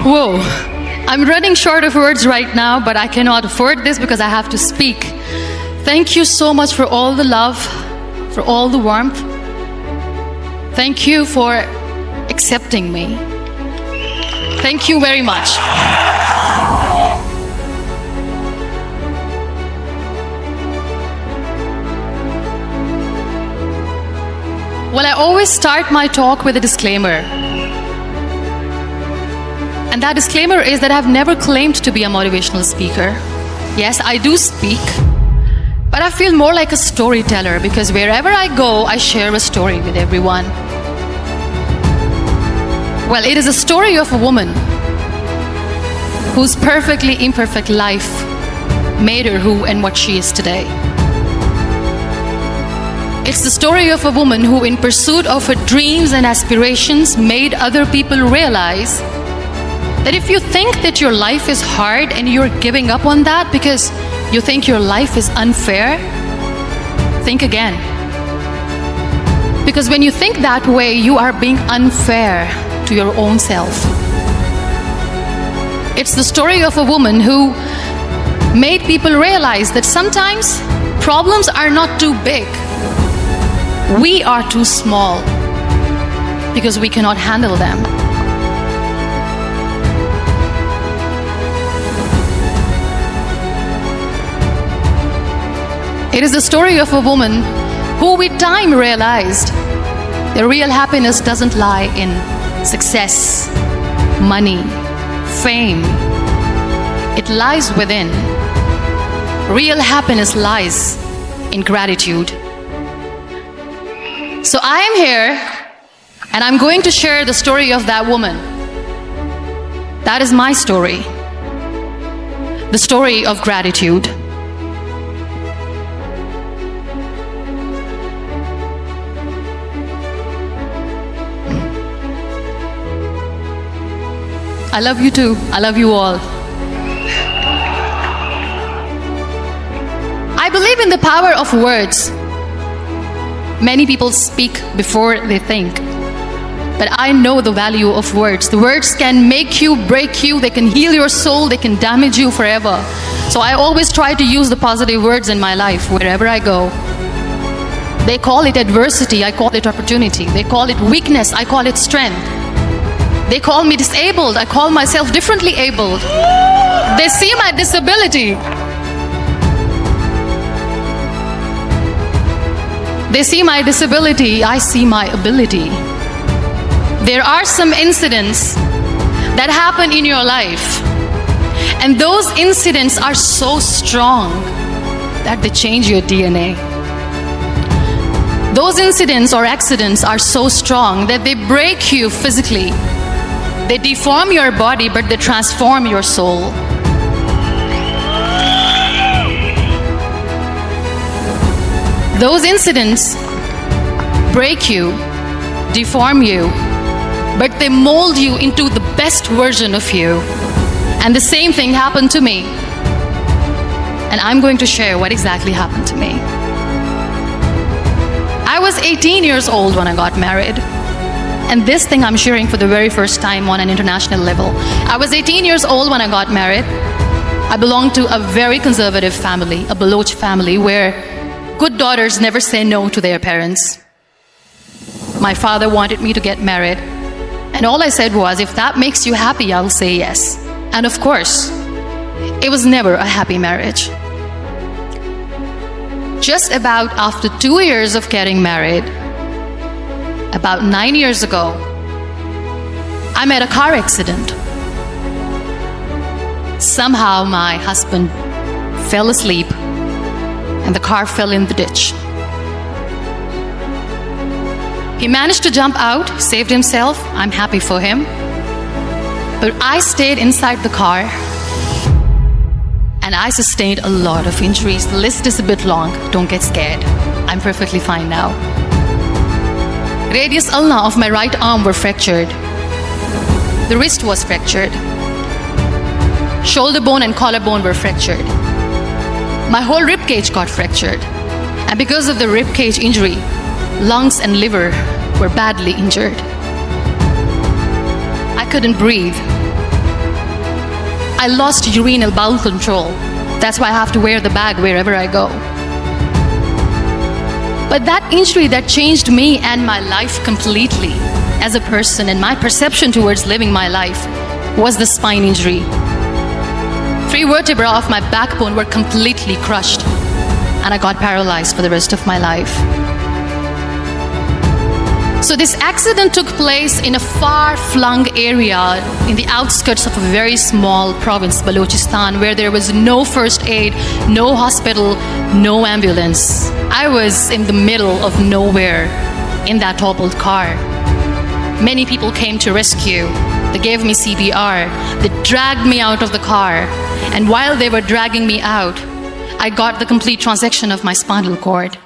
Whoa. I'm running short of words right now, but I cannot afford this because I have to speak. Thank you so much for all the love, for all the warmth. Thank you for accepting me. Thank you very much. Well, I always start my talk with a disclaimer. And that disclaimer is that I've never claimed to be a motivational speaker. Yes, I do speak, but I feel more like a storyteller because wherever I go, I share a story with everyone. Well, it is a story of a woman whose perfectly imperfect life made her who and what she is today. It's the story of a woman who, in pursuit of her dreams and aspirations, made other people realize that if you think that your life is hard and you're giving up on that because you think your life is unfair, think again. Because when you think that way, you are being unfair to your own self. It's the story of a woman who made people realize that sometimes problems are not too big. We are too small because we cannot handle them. It is the story of a woman who with time realized the real happiness doesn't lie in success, money, fame. It lies within. Real happiness lies in gratitude. So I am here and I'm going to share the story of that woman. That is my story. The story of gratitude. I love you too. I love you all. I believe in the power of words. Many people speak before they think. But I know the value of words. The words can make you, break you, they can heal your soul, they can damage you forever. So I always try to use the positive words in my life wherever I go. They call it adversity, I call it opportunity. They call it weakness, I call it strength. They call me disabled, I call myself differently abled. They see my disability. They see my disability, I see my ability. There are some incidents that happen in your life, and those incidents are so strong that they change your DNA. Those incidents or accidents are so strong that they break you physically. They deform your body, but they transform your soul. Those incidents break you, deform you, but they mold you into the best version of you. And the same thing happened to me. And I'm going to share what exactly happened to me. I was 18 years old when I got married. And this thing I'm sharing for the very first time on an international level. I was 18 years old when I got married. I belonged to a very conservative family, a Baloch family, where good daughters never say no to their parents. My father wanted me to get married. And all I said was, if that makes you happy, I'll say yes. And of course, it was never a happy marriage. Just about after 2 years of getting married, about 9 years ago, I met a car accident. Somehow my husband fell asleep and the car fell in the ditch. He managed to jump out, saved himself. I'm happy for him. But I stayed inside the car and I sustained a lot of injuries. The list is a bit long. Don't get scared. I'm perfectly fine now. Radius ulna of my right arm were fractured. The wrist was fractured. Shoulder bone and collarbone were fractured. My whole rib cage got fractured. And because of the rib cage injury, lungs and liver were badly injured. I couldn't breathe. I lost urinary bowel control. That's why I have to wear the bag wherever I go. But that injury that changed me and my life completely as a person and my perception towards living my life was the spine injury. 3 vertebrae of my backbone were completely crushed, and I got paralyzed for the rest of my life. So this accident took place in a far-flung area in the outskirts of a very small province, Balochistan, where there was no first aid, no hospital, no ambulance. I was in the middle of nowhere in that toppled car. Many people came to rescue. They gave me CPR. They dragged me out of the car. And while they were dragging me out, I got the complete transection of my spinal cord.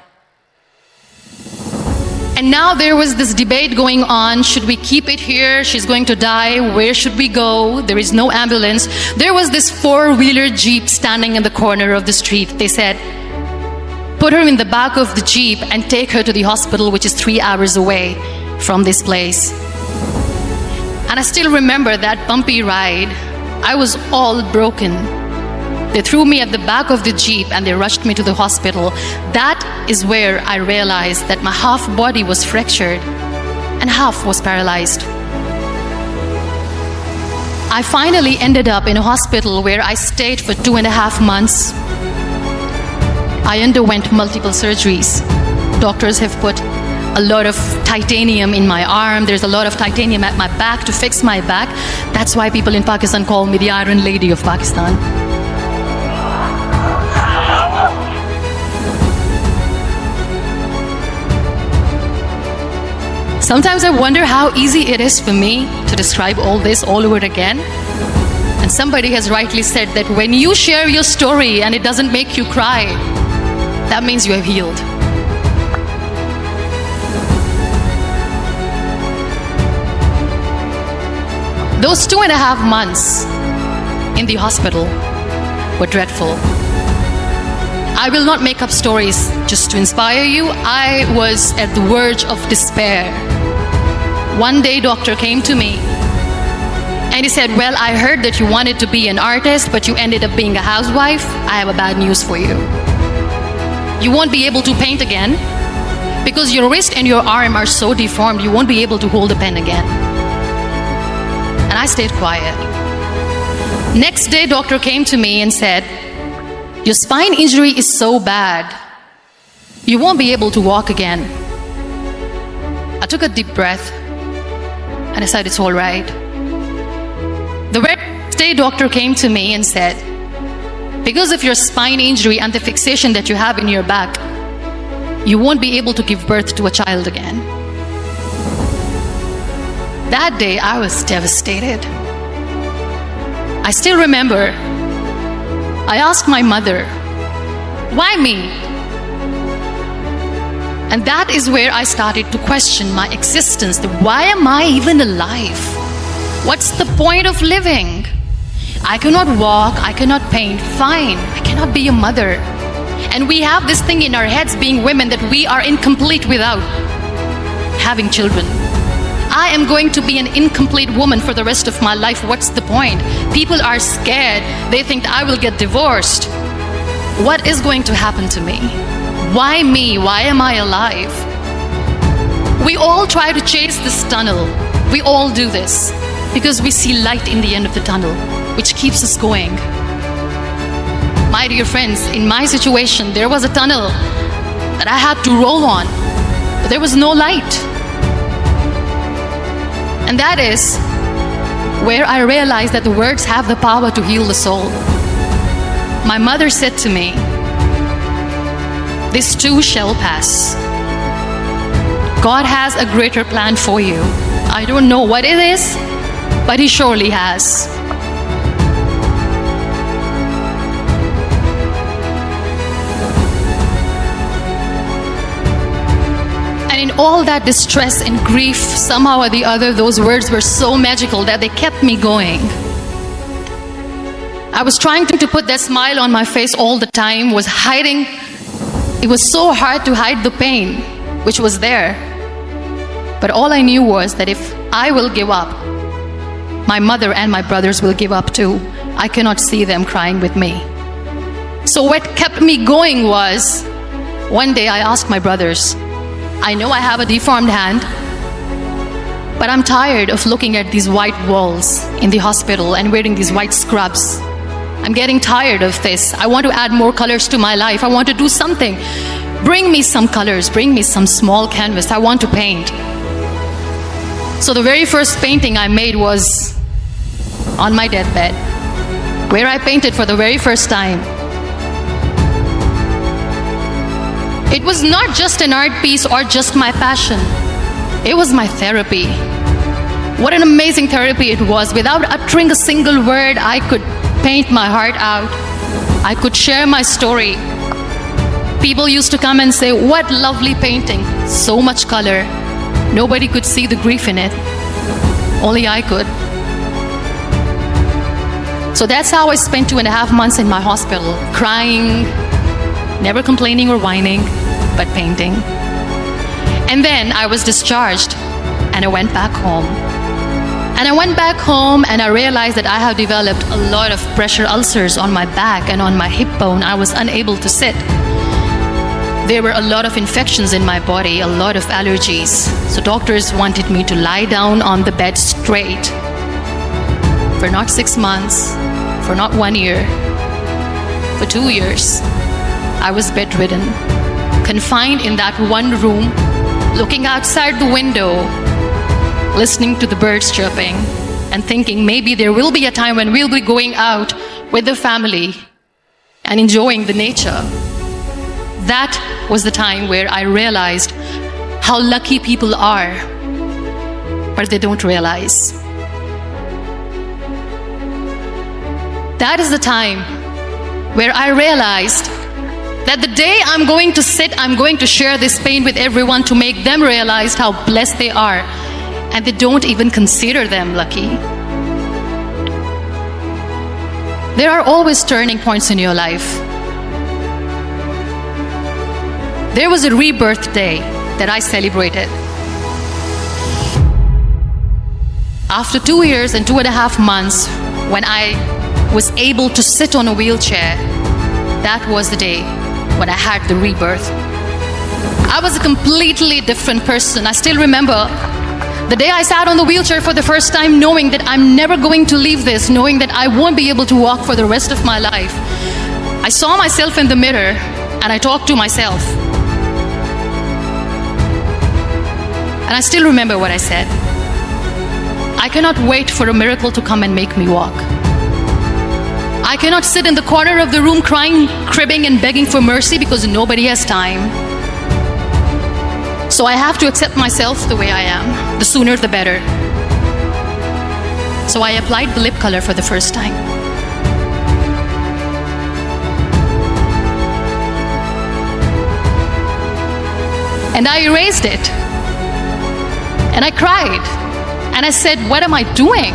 And now there was this debate going on. Should we keep it here? She's going to die. Where should we go? There is no ambulance. There was this 4-wheeler Jeep standing in the corner of the street. They said, put her in the back of the Jeep and take her to the hospital, which is 3 hours away from this place. And I still remember that bumpy ride. I was all broken. They threw me at the back of the Jeep and they rushed me to the hospital. That is where I realized that my half body was fractured and half was paralyzed. I finally ended up in a hospital where I stayed for 2.5 months. I underwent multiple surgeries. Doctors have put a lot of titanium in my arm. There's a lot of titanium at my back to fix my back. That's why people in Pakistan call me the Iron Lady of Pakistan. Sometimes I wonder how easy it is for me to describe all this all over again. And somebody has rightly said that when you share your story and it doesn't make you cry, that means you have healed. Those 2.5 months in the hospital were dreadful. I will not make up stories just to inspire you. I was at the verge of despair. One day, doctor came to me and he said, well, I heard that you wanted to be an artist, but you ended up being a housewife. I have a bad news for you. You won't be able to paint again because your wrist and your arm are so deformed, you won't be able to hold a pen again. And I stayed quiet. Next day, doctor came to me and said, your spine injury is so bad, you won't be able to walk again. I took a deep breath and I said, it's all right. The very next day, doctor came to me and said, because of your spine injury and the fixation that you have in your back, you won't be able to give birth to a child again. That day, I was devastated. I still remember, I asked my mother, why me? And that is where I started to question my existence. Why am I even alive? What's the point of living? I cannot walk, I cannot paint, fine. I cannot be a mother. And we have this thing in our heads, being women, that we are incomplete without having children. I am going to be an incomplete woman for the rest of my life. What's the point? People are scared. They think I will get divorced. What is going to happen to me? Why me? Why am I alive? We all try to chase this tunnel. We all do this because we see light in the end of the tunnel, which keeps us going. My dear friends, in my situation, there was a tunnel that I had to roll on, but there was no light. And that is where I realized that the words have the power to heal the soul. My mother said to me, this too shall pass. God has a greater plan for you. I don't know what it is, but He surely has. And in all that distress and grief, somehow or the other, those words were so magical that they kept me going. I was trying to put that smile on my face all the time, was hiding. It was so hard to hide the pain, which was there. But all I knew was that if I will give up, my mother and my brothers will give up too. I cannot see them crying with me. So what kept me going was, one day I asked my brothers, I know I have a deformed hand, but I'm tired of looking at these white walls in the hospital and wearing these white scrubs. I'm getting tired of this. I want to add more colors to my life. I want to do something. Bring me some colors. Bring me some small canvas. I want to paint. So the very first painting I made was on my deathbed, where I painted for the very first time. It was not just an art piece or just my passion. It was my therapy. What an amazing therapy it was. Without uttering a single word, I could paint my heart out. I could share my story. People used to come and say, what lovely painting. So much color. Nobody could see the grief in it. Only I could. So that's how I spent 2.5 months in my hospital, crying, never complaining or whining, but painting. And then I was discharged and I went back home. And I went back home and I realized that I have developed a lot of pressure ulcers on my back and on my hip bone. I was unable to sit. There were a lot of infections in my body, a lot of allergies. So doctors wanted me to lie down on the bed straight for not 6 months, for not 1 year, for 2 years. I was bedridden, confined in that one room, looking outside the window, listening to the birds chirping, and thinking maybe there will be a time when we'll be going out with the family and enjoying the nature. That was the time where I realized how lucky people are, but they don't realize. That is the time where I realized that the day I'm going to sit, I'm going to share this pain with everyone to make them realize how blessed they are, and they don't even consider them lucky. There are always turning points in your life. There was a rebirth day that I celebrated. After 2 years and 2.5 months, when I was able to sit on a wheelchair, that was the day when I had the rebirth. I was a completely different person. I still remember the day I sat on the wheelchair for the first time, knowing that I'm never going to leave this, knowing that I won't be able to walk for the rest of my life. I saw myself in the mirror and I talked to myself. And I still remember what I said. I cannot wait for a miracle to come and make me walk. I cannot sit in the corner of the room crying, cribbing and begging for mercy because nobody has time. So I have to accept myself the way I am. The sooner the better. So I applied the lip color for the first time. And I erased it. And I cried. And I said, what am I doing?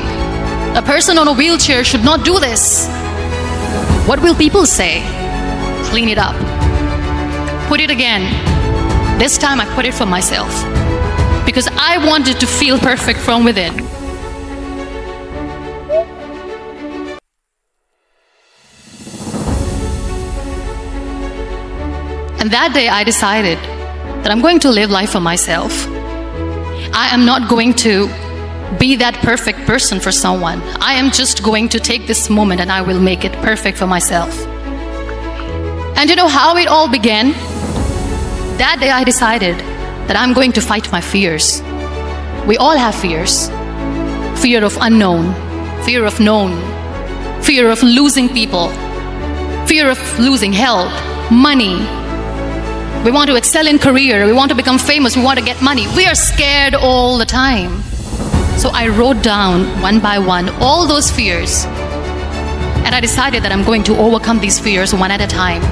A person on a wheelchair should not do this. What will people say? Clean it up. Put it again. This time I put it for myself. Because I wanted to feel perfect from within. And that day I decided that I'm going to live life for myself. I am not going to be that perfect person for someone. I am just going to take this moment and I will make it perfect for myself. And you know how it all began? That day I decided that I'm going to fight my fears. We all have fears. Fear of unknown, fear of known, fear of losing people, fear of losing health, money. We want to excel in career, we want to become famous, we want to get money. We are scared all the time. So I wrote down one by one all those fears. And I decided that I'm going to overcome these fears one at a time.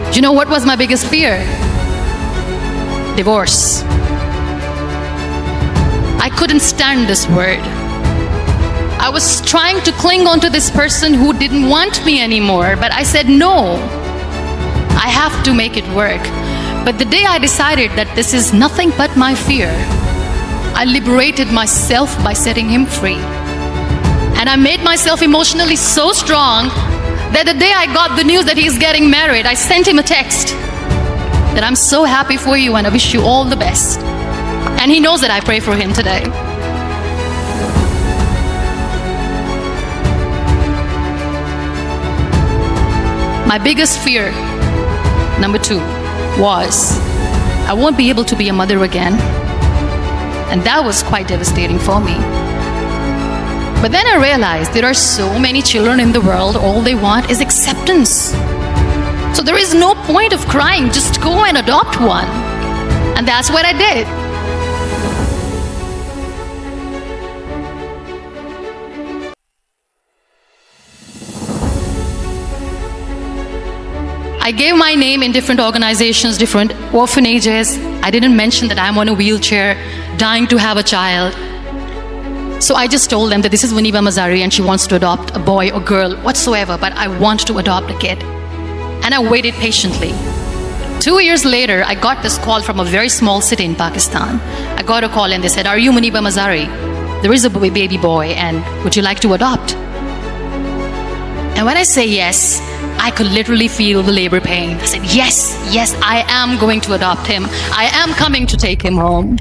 Do you know what was my biggest fear? Divorce. I couldn't stand this word. I was trying to cling on to this person who didn't want me anymore, but I said no. I have to make it work. But the day I decided that this is nothing but my fear, I liberated myself by setting him free. And I made myself emotionally so strong that the day I got the news that he's getting married, I sent him a text that I'm so happy for you and I wish you all the best. And he knows that I pray for him today. My biggest fear, number 2, was I won't be able to be a mother again. And that was quite devastating for me. But then I realized there are so many children in the world, all they want is acceptance. So there is no point of crying, just go and adopt one. And that's what I did. I gave my name in different organizations, different orphanages. I didn't mention that I'm on a wheelchair, dying to have a child. So I just told them that this is Muniba Mazari and she wants to adopt a boy or girl, whatsoever, but I want to adopt a kid. And I waited patiently. 2 years later, I got this call from a very small city in Pakistan. I got a call and they said, "Are you Muniba Mazari? There is a baby boy and would you like to adopt?" And when I say yes, I could literally feel the labor pain. I said, yes, I am going to adopt him. I am coming to take him home.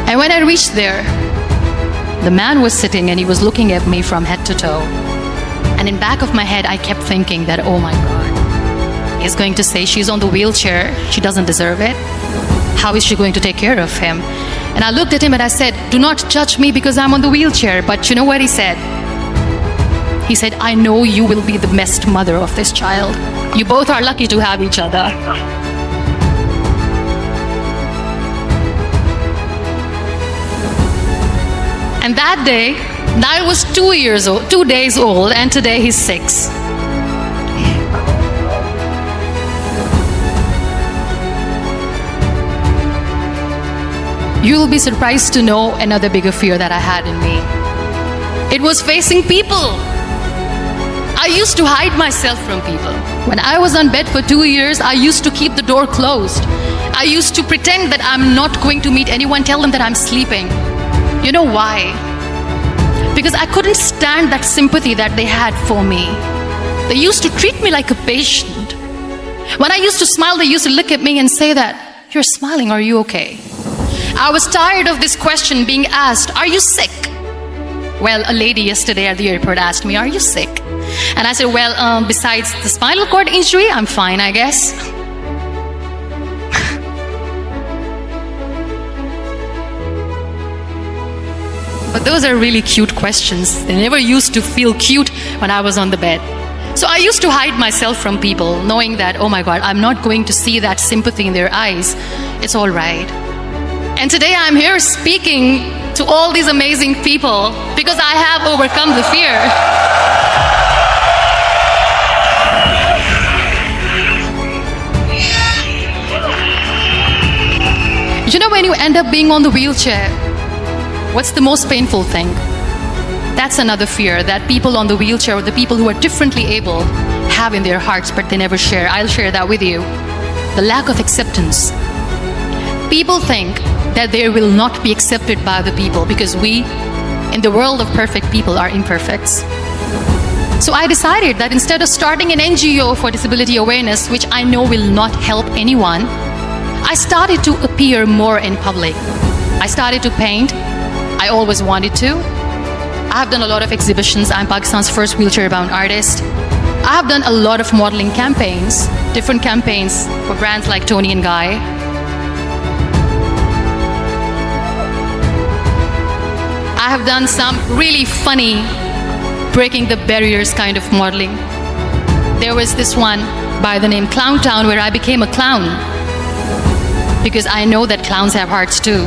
And when I reached there, the man was sitting and he was looking at me from head to toe. And in back of my head, I kept thinking that, oh my God, he's going to say she's on the wheelchair. She doesn't deserve it. How is she going to take care of him? And I looked at him and I said, do not judge me because I'm on the wheelchair. But you know what he said? He said, I know you will be the best mother of this child. You both are lucky to have each other. And that day, I was 2 days old, and today he's 6. You'll be surprised to know another bigger fear that I had in me. It was facing people. I used to hide myself from people. When I was on bed for 2 years, I used to keep the door closed. I used to pretend that I'm not going to meet anyone, tell them that I'm sleeping. You know why? Because I couldn't stand that sympathy that they had for me. They used to treat me like a patient. When I used to smile, they used to look at me and say that, "You're smiling, are you okay?" I was tired of this question being asked, "Are you sick?" Well, a lady yesterday at the airport asked me, "Are you sick?" And I said, well, besides the spinal cord injury, I'm fine, I guess. But those are really cute questions. They never used to feel cute when I was on the bed. So I used to hide myself from people, knowing that, oh my God, I'm not going to see that sympathy in their eyes. It's all right. And today I'm here speaking to all these amazing people because I have overcome the fear. You know, when you end up being on the wheelchair, what's the most painful thing? That's another fear that people on the wheelchair or the people who are differently able have in their hearts, but they never share. I'll share that with you. The lack of acceptance. People think that they will not be accepted by the people because we, in the world of perfect people, are imperfects. So I decided that instead of starting an NGO for disability awareness, which I know will not help anyone, I started to appear more in public. I started to paint. I always wanted to. I have done a lot of exhibitions. I'm Pakistan's first wheelchair-bound artist. I have done a lot of modeling campaigns, different campaigns for brands like Tony and Guy. I have done some really funny, breaking the barriers kind of modeling. There was this one by the name Clown Town where I became a clown because I know that clowns have hearts too.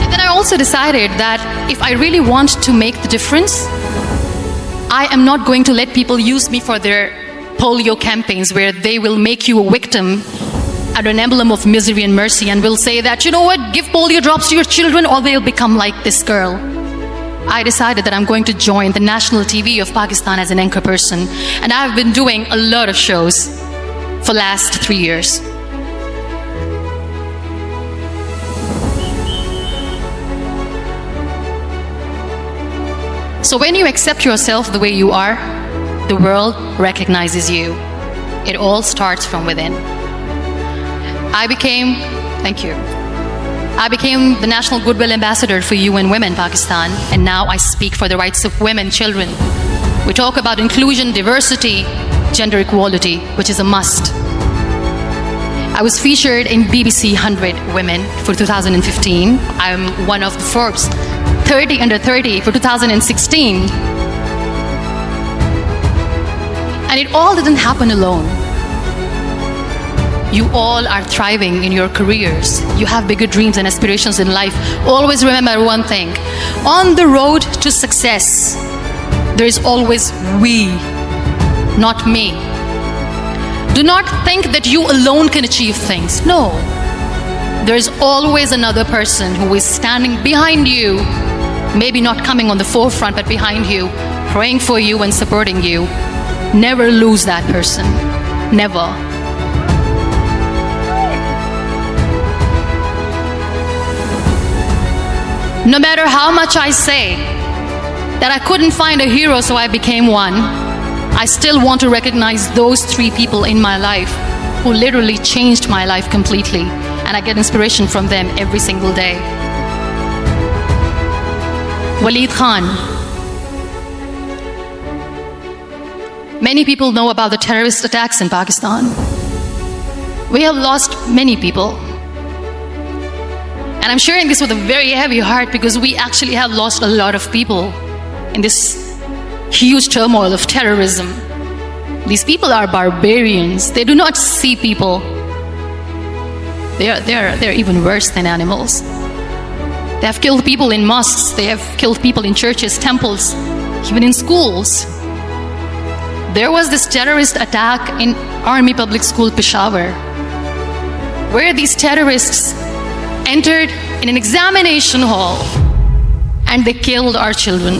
And then I also decided that if I really want to make the difference, I am not going to let people use me for their polio campaigns where they will make you a victim and an emblem of misery and mercy and will say that, you know what, give polio drops to your children or they'll become like this girl. I decided that I'm going to join the national TV of Pakistan as an anchor person, and I've been doing a lot of shows for the last 3 years. So when you accept yourself the way you are, the world recognizes you. It all starts from within. Thank you. I became the National Goodwill Ambassador for UN Women Pakistan, and now I speak for the rights of women, children. We talk about inclusion, diversity, gender equality, which is a must. I was featured in BBC 100 Women for 2015. I'm one of the Forbes 30 under 30 for 2016. And it all didn't happen alone. You all are thriving in your careers. You have bigger dreams and aspirations in life. Always remember one thing. On the road to success, there is always we, not me. Do not think that you alone can achieve things. No. There is always another person who is standing behind you, maybe not coming on the forefront, but behind you, praying for you and supporting you. Never lose that person. Never. No matter how much I say that I couldn't find a hero, so I became one, I still want to recognize those 3 people in my life who literally changed my life completely, and I get inspiration from them every single day. Waleed Khan. Many people know about the terrorist attacks in Pakistan. We have lost many people. And I'm sharing this with a very heavy heart because we actually have lost a lot of people in this huge turmoil of terrorism. These people are barbarians. They do not see people. They're even worse than animals. They have killed people in mosques. They have killed people in churches, temples, even in schools. There was this terrorist attack in Army Public School, Peshawar, where these terrorists entered in an examination hall and they killed our children.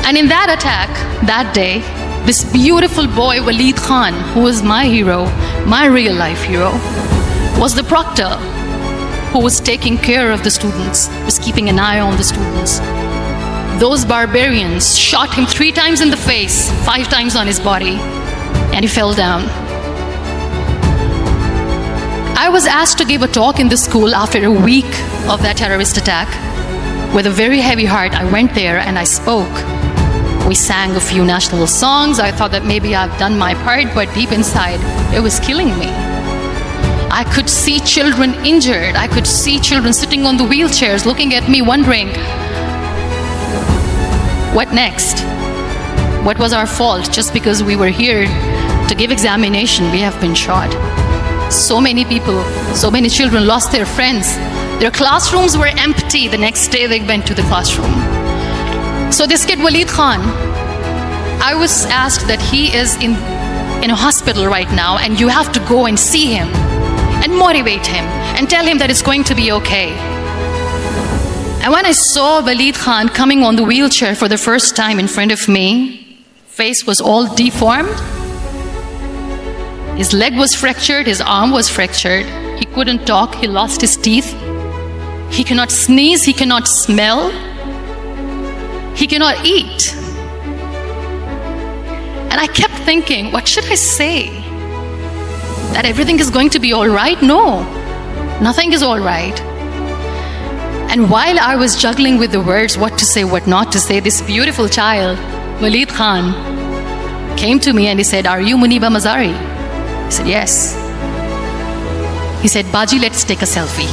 And in that attack, that day, this beautiful boy, Waleed Khan, who was my hero, my real life hero, was the proctor who was taking care of the students, was keeping an eye on the students. Those barbarians shot him 3 times in the face, 5 times on his body, and he fell down. I was asked to give a talk in the school after a week of that terrorist attack. With a very heavy heart, I went there and I spoke. We sang a few national songs. I thought that maybe I've done my part, but deep inside, it was killing me. I could see children injured. I could see children sitting on the wheelchairs looking at me wondering, what next? What was our fault? Just because we were here to give examination, we have been shot. So many people, so many children lost their friends. Their classrooms were empty. The next day they went to the classroom. So this kid, Waleed Khan, I was asked that he is in a hospital right now and you have to go and see him and motivate him and tell him that it's going to be okay. And when I saw Waleed Khan coming on the wheelchair for the first time in front of me, face was all deformed. His leg was fractured, his arm was fractured. He couldn't talk, he lost his teeth. He cannot sneeze, he cannot smell. He cannot eat. And I kept thinking, what should I say? That everything is going to be all right? No, nothing is all right. And while I was juggling with the words, what to say, what not to say, this beautiful child, Waleed Khan, came to me and he said, "Are you Muniba Mazari?" I said, "Yes." He said, "Baji, let's take a selfie."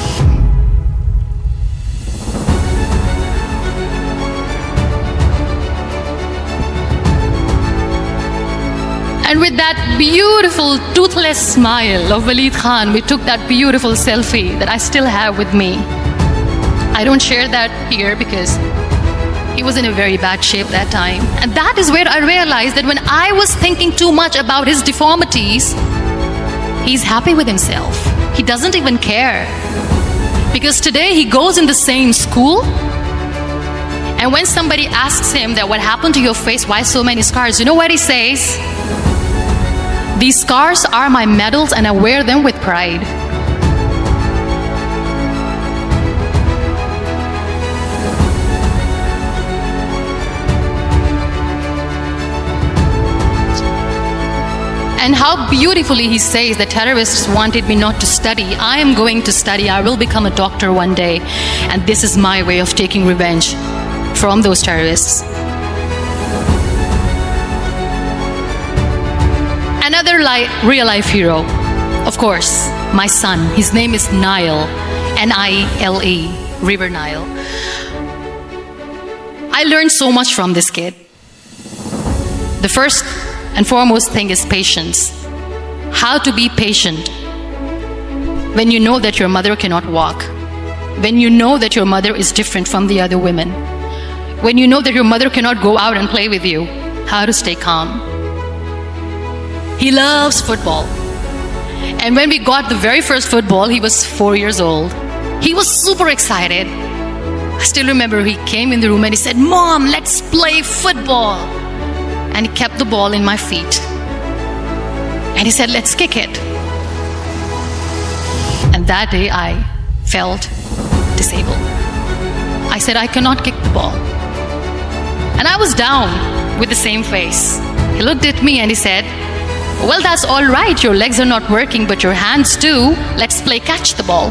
And with that beautiful toothless smile of Waleed Khan, we took that beautiful selfie that I still have with me. I don't share that here because he was in a very bad shape that time. And that is where I realized that when I was thinking too much about his deformities, he's happy with himself. He doesn't even care. Because today he goes in the same school, and when somebody asks him that what happened to your face, why so many scars, you know what he says? "These scars are my medals and I wear them with pride." And how beautifully he says the terrorists wanted me not to study. I am going to study. I will become a doctor one day. And this is my way of taking revenge from those terrorists. Another real life hero, of course, my son. His name is Nile, N-I-L-E, River Nile. I learned so much from this kid. The first and foremost thing is patience. How to be patient when you know that your mother cannot walk, when you know that your mother is different from the other women, when you know that your mother cannot go out and play with you. How to stay calm. He loves football. And when we got the very first football, he was 4 years old. He was super excited. I still remember he came in the room and he said, "Mom, let's play football." And he kept the ball in my feet. And he said, "Let's kick it." And that day I felt disabled. I said, "I cannot kick the ball." And I was down with the same face. He looked at me and he said, "Well, that's all right. Your legs are not working, but your hands do. Let's play catch the ball."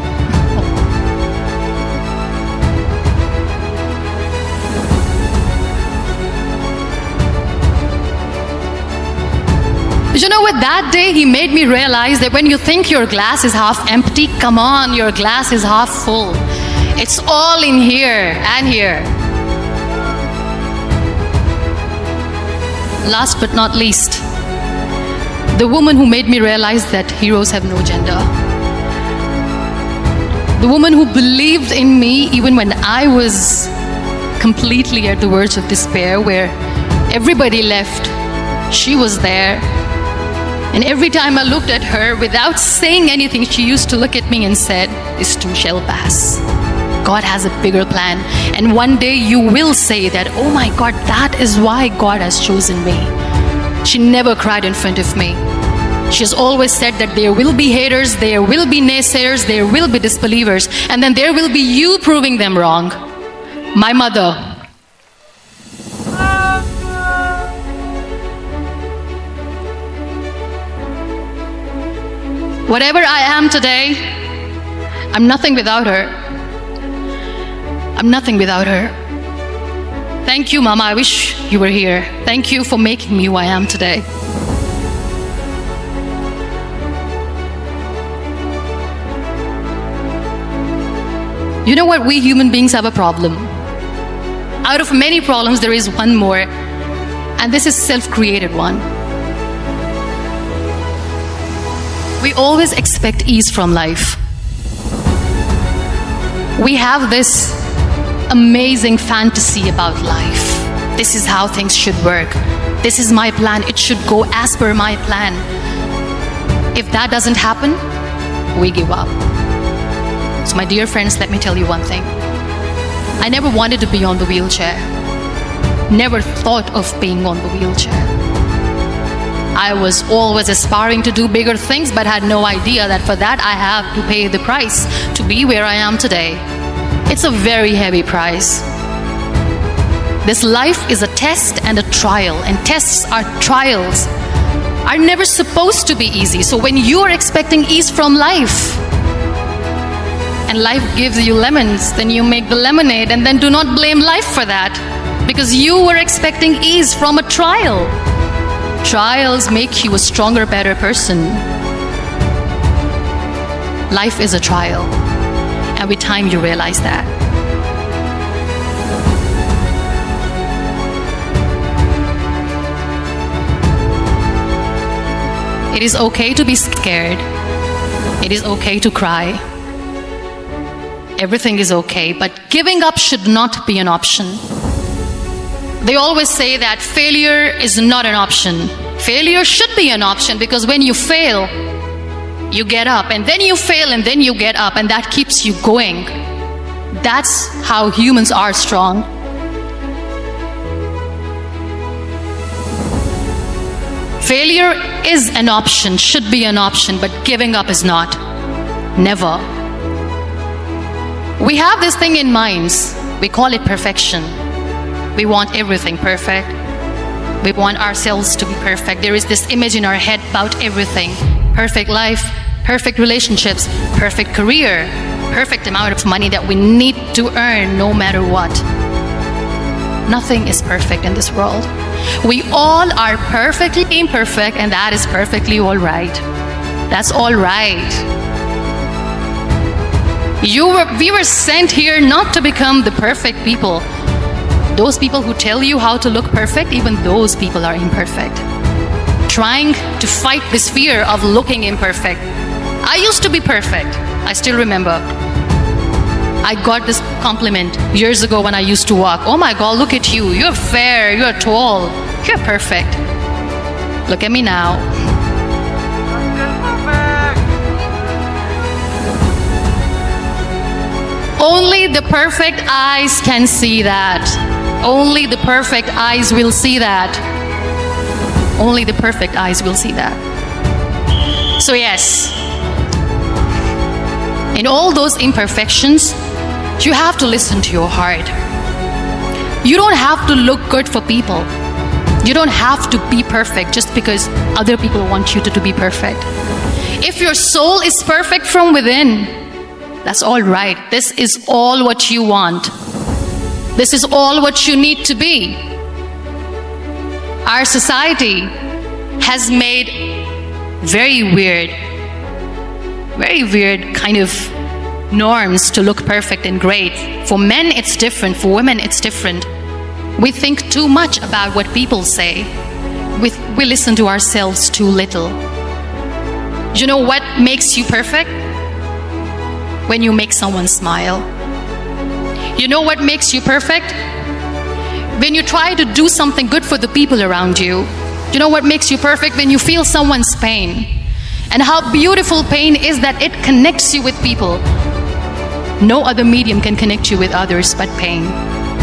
You know, with that day, he made me realize that when you think your glass is half empty, come on, your glass is half full. It's all in here and here. Last but not least, the woman who made me realize that heroes have no gender. The woman who believed in me even when I was completely at the verge of despair, where everybody left, she was there. And every time I looked at her, without saying anything, she used to look at me and said, "This too shall pass. God has a bigger plan. And one day you will say that, oh my God, that is why God has chosen me." She never cried in front of me. She has always said that there will be haters, there will be naysayers, there will be disbelievers, and then there will be you proving them wrong. My mother. Whatever I am today, I'm nothing without her. I'm nothing without her. Thank you, Mama. I wish you were here. Thank you for making me who I am today. You know what? We human beings have a problem. Out of many problems, there is one more, and this is self-created one. We always expect ease from life. We have this amazing fantasy about life. This is how things should work. This is my plan. It should go as per my plan. If that doesn't happen, we give up. So my dear friends, let me tell you one thing. I never wanted to be on the wheelchair. Never thought of being on the wheelchair. I was always aspiring to do bigger things, but had no idea that for that I have to pay the price to be where I am today. It's a very heavy price. This life is a test and a trial, and tests are trials are never supposed to be easy. So when you are expecting ease from life, and life gives you lemons, then you make the lemonade, and then do not blame life for that, because you were expecting ease from a trial. Trials make you a stronger, better person. Life is a trial, and with time you realize that. It is okay to be scared. It is okay to cry. Everything is okay, but giving up should not be an option. They always say that failure is not an option. Failure should be an option, because when you fail, you get up, and then you fail, and then you get up, and that keeps you going. That's how humans are strong. Failure is an option, should be an option, but giving up is not. Never. We have this thing in minds. We call it perfection. We want everything perfect. We want ourselves to be perfect. There is this image in our head about everything. Perfect life, perfect relationships, perfect career, perfect amount of money that we need to earn no matter what. Nothing is perfect in this world. We all are perfectly imperfect, and that is perfectly all right. That's all right. We were sent here not to become the perfect people. Those people who tell you how to look perfect, even those people are imperfect. Trying to fight this fear of looking imperfect. I used to be perfect. I still remember. I got this compliment years ago when I used to walk. Oh my God, look at you. You're fair, you're tall, you're perfect. Look at me now. Only the perfect eyes can see that. Only the perfect eyes will see that. Only the perfect eyes will see that. So yes, in all those imperfections, you have to listen to your heart. You don't have to look good for people. You don't have to be perfect just because other people want you to be perfect. If your soul is perfect from within, that's all right. This is all what you want. This is all what you need to be. Our society has made very weird kind of norms to look perfect and great. For men, it's different. For women, it's different. We think too much about what people say. We listen to ourselves too little. You know what makes you perfect? When you make someone smile. You know what makes you perfect? When you try to do something good for the people around you. You know what makes you perfect? When you feel someone's pain. And how beautiful pain is that it connects you with people. No other medium can connect you with others but pain.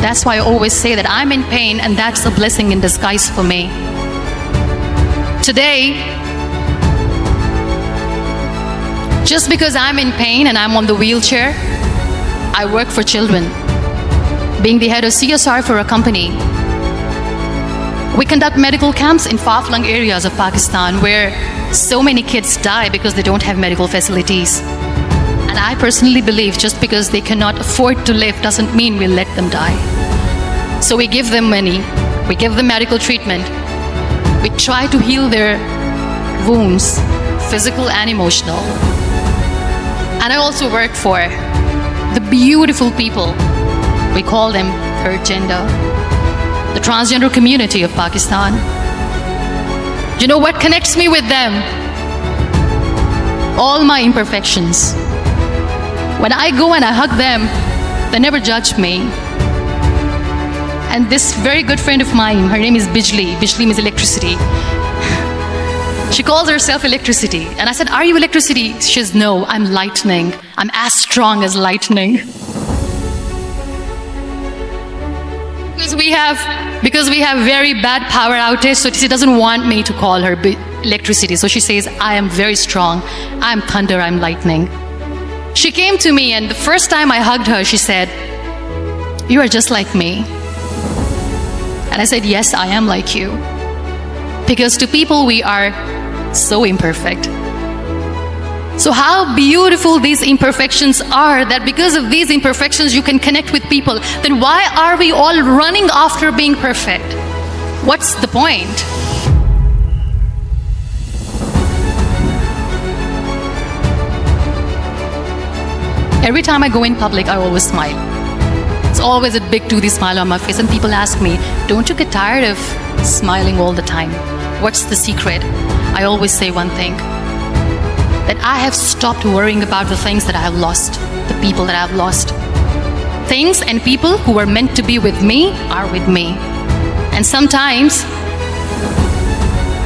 That's why I always say that I'm in pain, and that's a blessing in disguise for me. Today, just because I'm in pain and I'm on the wheelchair, I work for children. Being the head of CSR for a company, we conduct medical camps in far-flung areas of Pakistan where so many kids die because they don't have medical facilities. And I personally believe just because they cannot afford to live doesn't mean we'll let them die. So we give them money, we give them medical treatment, we try to heal their wounds, physical and emotional. And I also work for the beautiful people, we call them third gender, the transgender community of Pakistan. You know what connects me with them? All my imperfections. When I go and I hug them, they never judge me. And this very good friend of mine, her name is Bijli. Bijli means electricity. She calls herself electricity. And I said, are you electricity? She says, no, I'm lightning. I'm as strong as lightning. Because we have very bad power outage, so she doesn't want me to call her electricity. So she says, I am very strong. I'm thunder, I'm lightning. She came to me, and the first time I hugged her, she said, you are just like me. And I said, yes, I am like you. Because to people, we are so imperfect. So how beautiful these imperfections are, that because of these imperfections you can connect with people. Then why are we all running after being perfect? What's the point? Every time I go in public, I always smile. It's always a big toothy smile on my face, and people ask me, don't you get tired of smiling all the time? What's the secret? I always say one thing, that I have stopped worrying about the things that I have lost, the people that I have lost. Things and people who were meant to be with me are with me. And sometimes,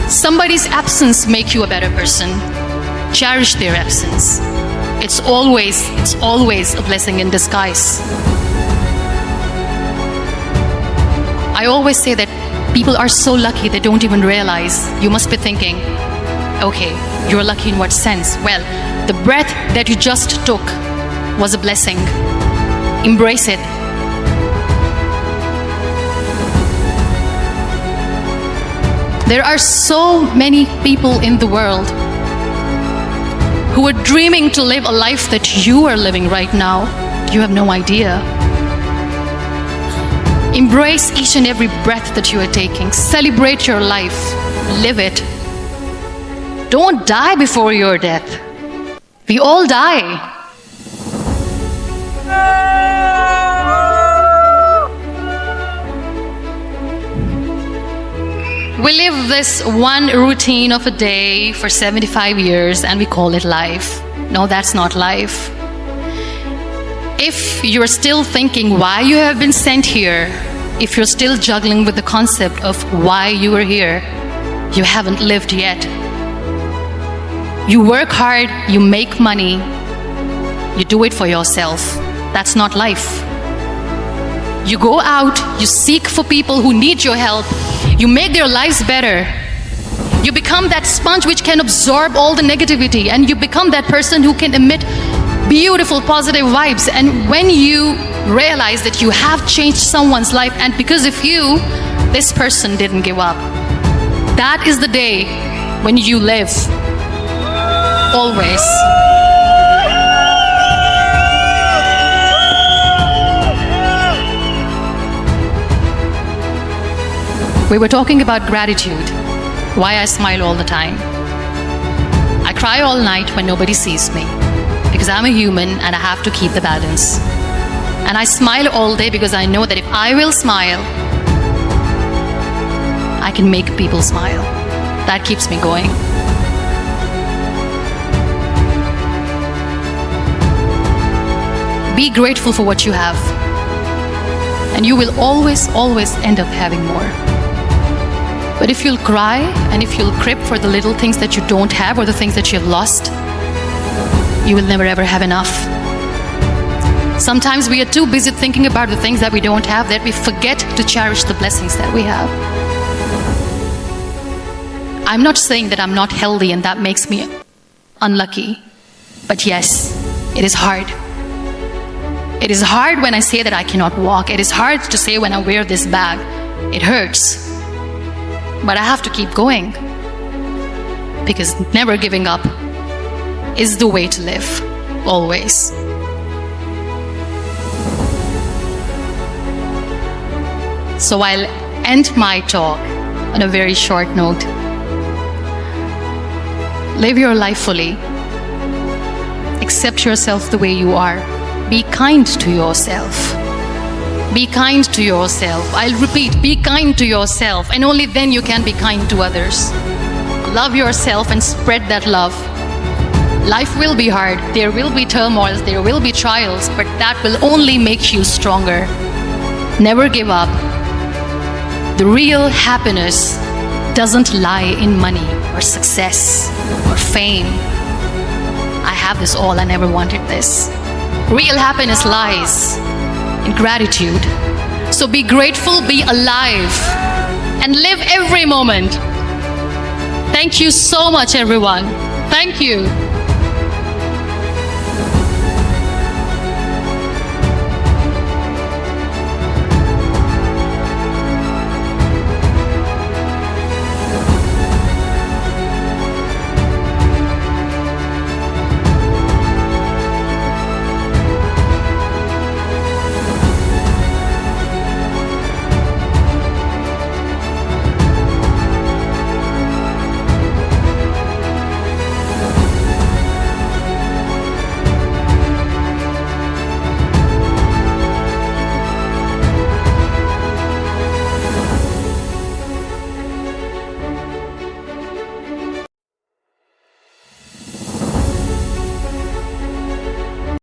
somebody's absence makes you a better person. Cherish their absence. It's always a blessing in disguise. I always say that people are so lucky they don't even realize. You must be thinking, okay, you're lucky in what sense? Well, the breath that you just took was a blessing. Embrace it. There are so many people in the world who are dreaming to live a life that you are living right now. You have no idea. Embrace each and every breath that you are taking. Celebrate your life. Live it. Don't die before your death. We all die. We live this one routine of a day for 75 years and we call it life. No, that's not life. If you're still thinking why you have been sent here, if you're still juggling with the concept of why you are here, you haven't lived yet. You work hard, you make money, you do it for yourself. That's not life. You go out, you seek for people who need your help, you make their lives better. You become that sponge which can absorb all the negativity, and you become that person who can emit beautiful positive vibes. And when you realize that you have changed someone's life, and because of you, this person didn't give up, that is the day when you live. Always. We were talking about gratitude, why I smile all the time. I cry all night when nobody sees me, because I'm a human and I have to keep the balance. And I smile all day because I know that if I will smile, I can make people smile. That keeps me going. Be grateful for what you have, and you will always, always end up having more. But if you'll cry and if you'll crib for the little things that you don't have or the things that you've lost, you will never ever have enough. Sometimes we are too busy thinking about the things that we don't have that we forget to cherish the blessings that we have. I'm not saying that I'm not healthy and that makes me unlucky. But yes, it is hard. It is hard when I say that I cannot walk. It is hard to say when I wear this bag. It hurts. But I have to keep going, because never giving up is the way to live, always. So I'll end my talk on a very short note. Live your life fully. Accept yourself the way you are. Be kind to yourself. Be kind to yourself. I'll repeat, be kind to yourself, and only then you can be kind to others. Love yourself and spread that love. Life will be hard, there will be turmoils, there will be trials, but that will only make you stronger. Never give up. The real happiness doesn't lie in money or success or fame. I have this all, I never wanted this. Real happiness lies in gratitude. So be grateful, be alive, and live every moment. Thank you so much, everyone. Thank you.